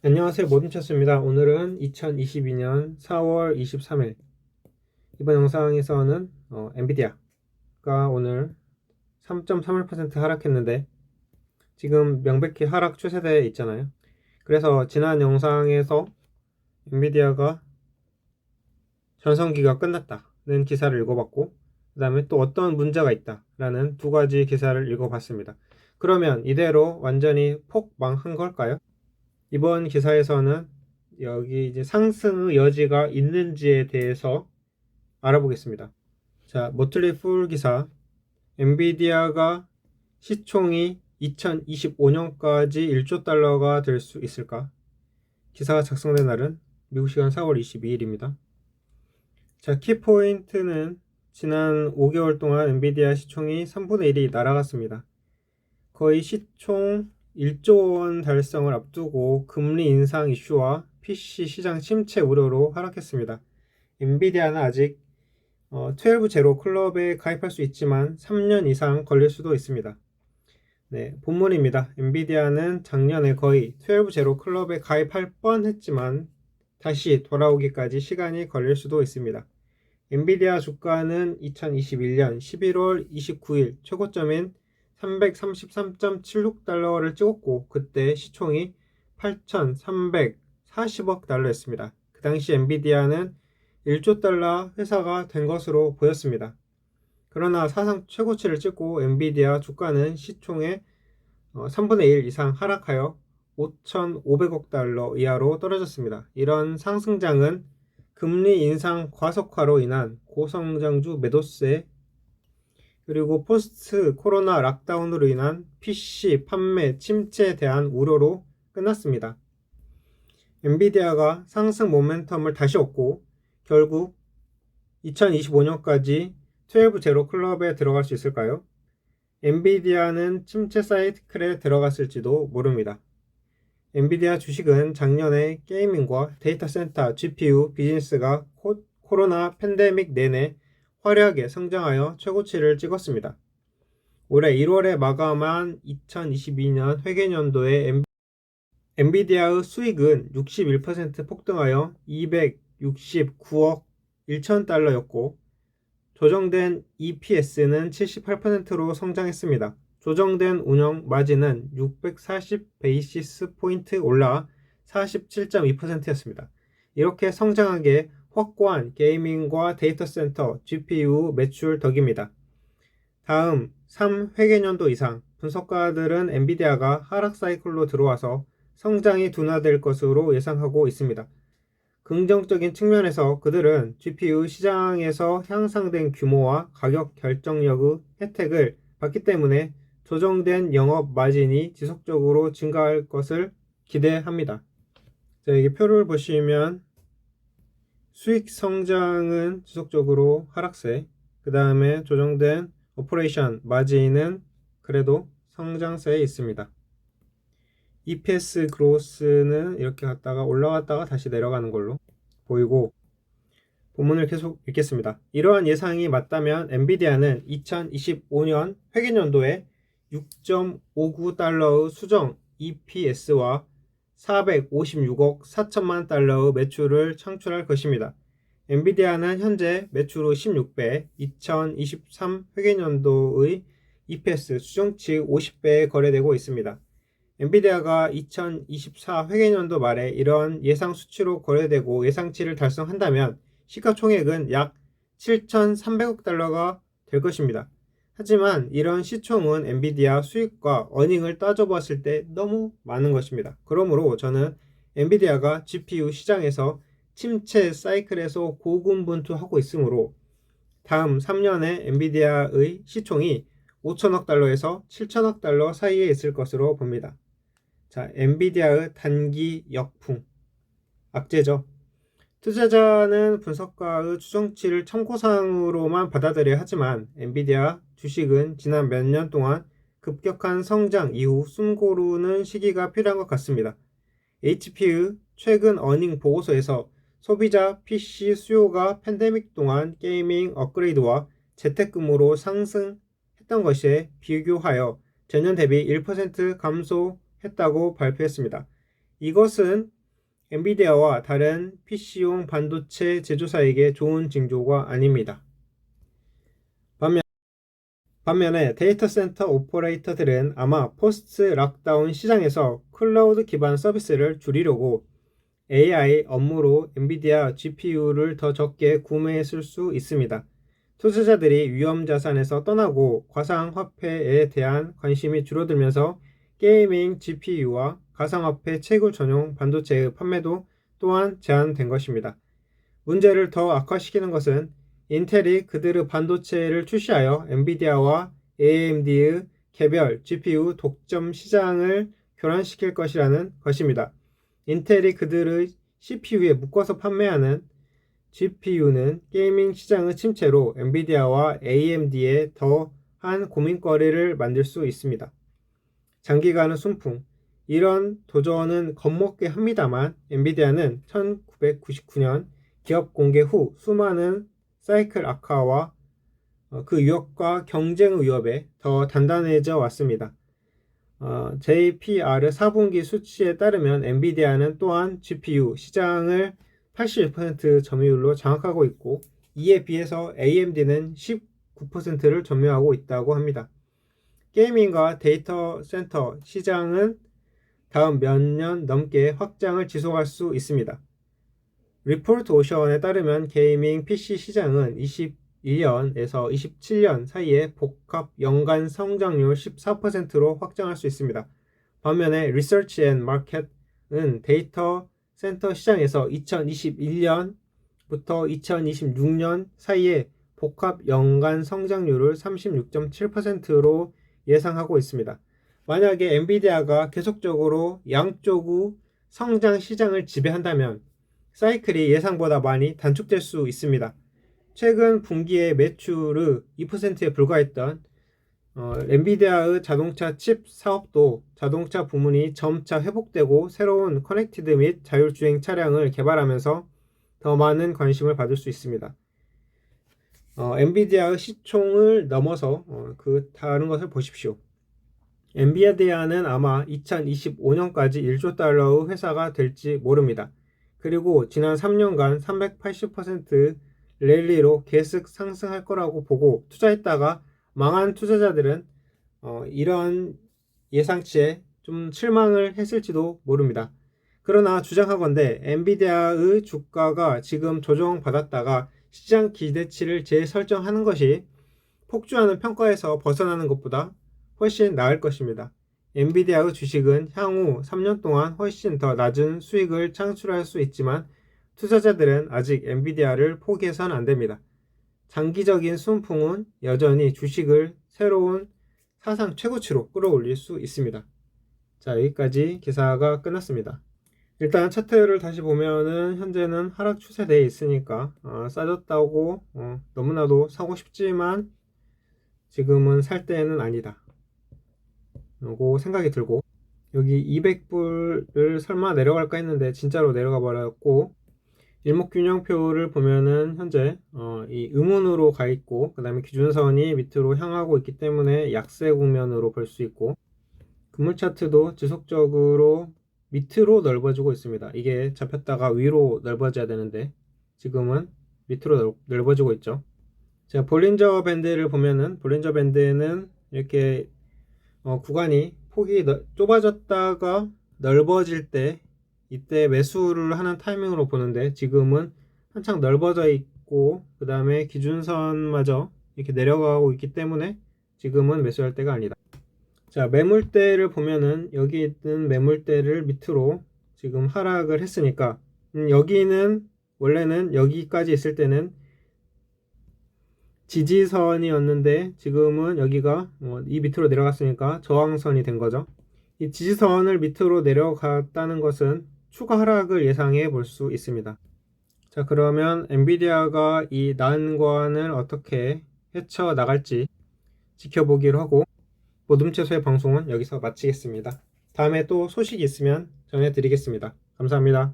안녕하세요. 모든체스입니다. 오늘은 2022년 4월 23일 이번 영상에서는 엔비디아가 오늘 3.31% 하락했는데 지금 명백히 하락 추세대에 있잖아요. 그래서 지난 영상에서 엔비디아가 전성기가 끝났다는 기사를 읽어봤고 그 다음에 또 어떤 문제가 있다라는 두 가지 기사를 읽어봤습니다. 그러면 이대로 완전히 폭망한 걸까요? 이번 기사에서는 여기 이제 상승의 여지가 있는지에 대해서 알아보겠습니다. 자, 모틀리 풀 기사. 엔비디아가 시총이 2025년까지 1조 달러가 될 수 있을까? 기사가 작성된 날은 미국 시간 4월 22일입니다. 자, 키포인트는 지난 5개월 동안 엔비디아 시총이 3분의 1이 날아갔습니다. 거의 시총 1조 원 달성을 앞두고 금리 인상 이슈와 PC 시장 침체 우려로 하락했습니다. 엔비디아는 아직 12 제로 클럽에 가입할 수 있지만 3년 이상 걸릴 수도 있습니다. 네, 본문입니다. 엔비디아는 작년에 거의 12 제로 클럽에 가입할 뻔했지만 다시 돌아오기까지 시간이 걸릴 수도 있습니다. 엔비디아 주가는 2021년 11월 29일 최고점인 333.76달러를 찍었고 그때 시총이 8,340억 달러였습니다. 그 당시 엔비디아는 1조 달러 회사가 된 것으로 보였습니다. 그러나 사상 최고치를 찍고 엔비디아 주가는 시총의 3분의 1 이상 하락하여 5,500억 달러 이하로 떨어졌습니다. 이런 상승장은 금리 인상 과속화로 인한 고성장주 매도세 그리고 포스트 코로나 락다운으로 인한 PC 판매 침체에 대한 우려로 끝났습니다. 엔비디아가 상승 모멘텀을 다시 얻고 결국 2025년까지 12 제로 클럽에 들어갈 수 있을까요? 엔비디아는 침체 사이클에 들어갔을지도 모릅니다. 엔비디아 주식은 작년에 게이밍과 데이터 센터, GPU 비즈니스가 코로나 팬데믹 내내 화려하게 성장하여 최고치를 찍었습니다. 올해 1월에 마감한 2022년 회계연도에 엔비디아의 수익은 61% 폭등하여 269억 1천 달러였고 조정된 EPS는 78%로 성장했습니다. 조정된 운영 마진은 640 베이시스 포인트 올라 47.2%였습니다. 이렇게 성장하게 확고한 게이밍과 데이터 센터, GPU 매출 덕입니다. 다음 3회계년도 이상 분석가들은 엔비디아가 하락 사이클로 들어와서 성장이 둔화될 것으로 예상하고 있습니다. 긍정적인 측면에서 그들은 GPU 시장에서 향상된 규모와 가격 결정력의 혜택을 받기 때문에 조정된 영업 마진이 지속적으로 증가할 것을 기대합니다. 자, 여기 표를 보시면 수익 성장은 지속적으로 하락세, 그 다음에 조정된 오퍼레이션 마진은 그래도 성장세에 있습니다. EPS 그로스는 이렇게 갔다가 올라갔다가 다시 내려가는 걸로 보이고 본문을 계속 읽겠습니다. 이러한 예상이 맞다면 엔비디아는 2025년 회계연도에 6.59달러의 수정 EPS와 456억 4천만 달러의 매출을 창출할 것입니다. 엔비디아는 현재 매출의 16배, 2023 회계연도의 EPS 수정치 50배에 거래되고 있습니다. 엔비디아가 2024 회계연도 말에 이런 예상 수치로 거래되고 예상치를 달성한다면 시가총액은 약 7,300억 달러가 될 것입니다. 하지만 이런 시총은 엔비디아 수익과 어닝을 따져봤을 때 너무 많은 것입니다. 그러므로 저는 엔비디아가 GPU 시장에서 침체 사이클에서 고군분투하고 있으므로 다음 3년에 엔비디아의 시총이 5천억 달러에서 7천억 달러 사이에 있을 것으로 봅니다. 자, 엔비디아의 단기 역풍. 악재죠. 투자자는 분석가의 추정치를 참고사항으로만 받아들여야 하지만 엔비디아 주식은 지난 몇 년 동안 급격한 성장 이후 숨 고르는 시기가 필요한 것 같습니다. HP의 최근 어닝 보고서에서 소비자 PC 수요가 팬데믹 동안 게이밍 업그레이드와 재택근무로 상승했던 것에 비교하여 전년 대비 1% 감소했다고 발표했습니다. 이것은 엔비디아와 다른 PC용 반도체 제조사에게 좋은 징조가 아닙니다. 반면에 데이터 센터 오퍼레이터들은 아마 포스트 락다운 시장에서 클라우드 기반 서비스를 줄이려고 AI 업무로 엔비디아 GPU를 더 적게 구매했을 수 있습니다. 투자자들이 위험 자산에서 떠나고 가상화폐에 대한 관심이 줄어들면서 게이밍 GPU와 가상화폐 채굴 전용 반도체의 판매도 또한 제한된 것입니다. 문제를 더 악화시키는 것은 인텔이 그들의 반도체를 출시하여 엔비디아와 AMD의 개별 GPU 독점 시장을 교란시킬 것이라는 것입니다. 인텔이 그들의 CPU에 묶어서 판매하는 GPU는 게이밍 시장의 침체로 엔비디아와 AMD에 더한 고민거리를 만들 수 있습니다. 장기간의 순풍. 이런 도전은 겁먹게 합니다만 엔비디아는 1999년 기업 공개 후 수많은 사이클 악화와 그 위협과 경쟁 위협에 더 단단해져 왔습니다. JPR 4분기 수치에 따르면 엔비디아는 또한 GPU 시장을 81% 점유율로 장악하고 있고 이에 비해서 AMD는 19%를 점유하고 있다고 합니다. 게이밍과 데이터 센터 시장은 다음 몇 년 넘게 확장을 지속할 수 있습니다. 리포트 오션에 따르면 게이밍 PC 시장은 21년에서 27년 사이에 복합 연간 성장률 14%로 확장할 수 있습니다. 반면에 Research and Market은 데이터 센터 시장에서 2021년부터 2026년 사이에 복합 연간 성장률을 36.7%로 예상하고 있습니다. 만약에 엔비디아가 계속적으로 양쪽의 성장 시장을 지배한다면 사이클이 예상보다 많이 단축될 수 있습니다. 최근 분기의 매출의 2%에 불과했던 엔비디아의 자동차 칩 사업도 자동차 부문이 점차 회복되고 새로운 커넥티드 및 자율주행 차량을 개발하면서 더 많은 관심을 받을 수 있습니다. 엔비디아의 시총을 넘어서 그 다른 것을 보십시오. 엔비디아는 아마 2025년까지 1조 달러의 회사가 될지 모릅니다. 그리고 지난 3년간 380% 랠리로 계속 상승할 거라고 보고 투자했다가 망한 투자자들은 이런 예상치에 좀 실망을 했을지도 모릅니다. 그러나 주장하건대 엔비디아의 주가가 지금 조정받았다가 시장 기대치를 재설정하는 것이 폭주하는 평가에서 벗어나는 것보다 훨씬 나을 것입니다. 엔비디아의 주식은 향후 3년 동안 훨씬 더 낮은 수익을 창출할 수 있지만 투자자들은 아직 엔비디아를 포기해서는 안 됩니다. 장기적인 순풍은 여전히 주식을 새로운 사상 최고치로 끌어올릴 수 있습니다. 자, 여기까지 기사가 끝났습니다. 일단 차트를 다시 보면은 현재는 하락 추세되어 있으니까 싸졌다고 너무나도 사고 싶지만 지금은 살 때는 아니다 라고 생각이 들고, 여기 200불을 설마 내려갈까 했는데 진짜로 내려가 버렸고, 일목균형표를 보면은 현재 이 음운으로 가 있고 그 다음에 기준선이 밑으로 향하고 있기 때문에 약세 국면으로 볼 수 있고, 금물 차트도 지속적으로 밑으로 넓어지고 있습니다. 이게 잡혔다가 위로 넓어져야 되는데 지금은 밑으로 넓어지고 있죠. 자, 볼린저 밴드를 보면은 볼린저 밴드는 이렇게 구간이 폭이 좁아졌다가 넓어질 때 이때 매수를 하는 타이밍으로 보는데 지금은 한창 넓어져 있고 그 다음에 기준선마저 이렇게 내려가고 있기 때문에 지금은 매수할 때가 아니다. 자, 매물대를 보면은 여기 있는 매물대를 밑으로 지금 하락을 했으니까 여기는 원래는 여기까지 있을 때는 지지선이었는데 지금은 여기가 이 밑으로 내려갔으니까 저항선이 된 거죠. 이 지지선을 밑으로 내려갔다는 것은 추가 하락을 예상해 볼 수 있습니다. 자, 그러면 엔비디아가 이 난관을 어떻게 헤쳐 나갈지 지켜보기로 하고 모둠채소의 방송은 여기서 마치겠습니다. 다음에 또 소식이 있으면 전해드리겠습니다. 감사합니다.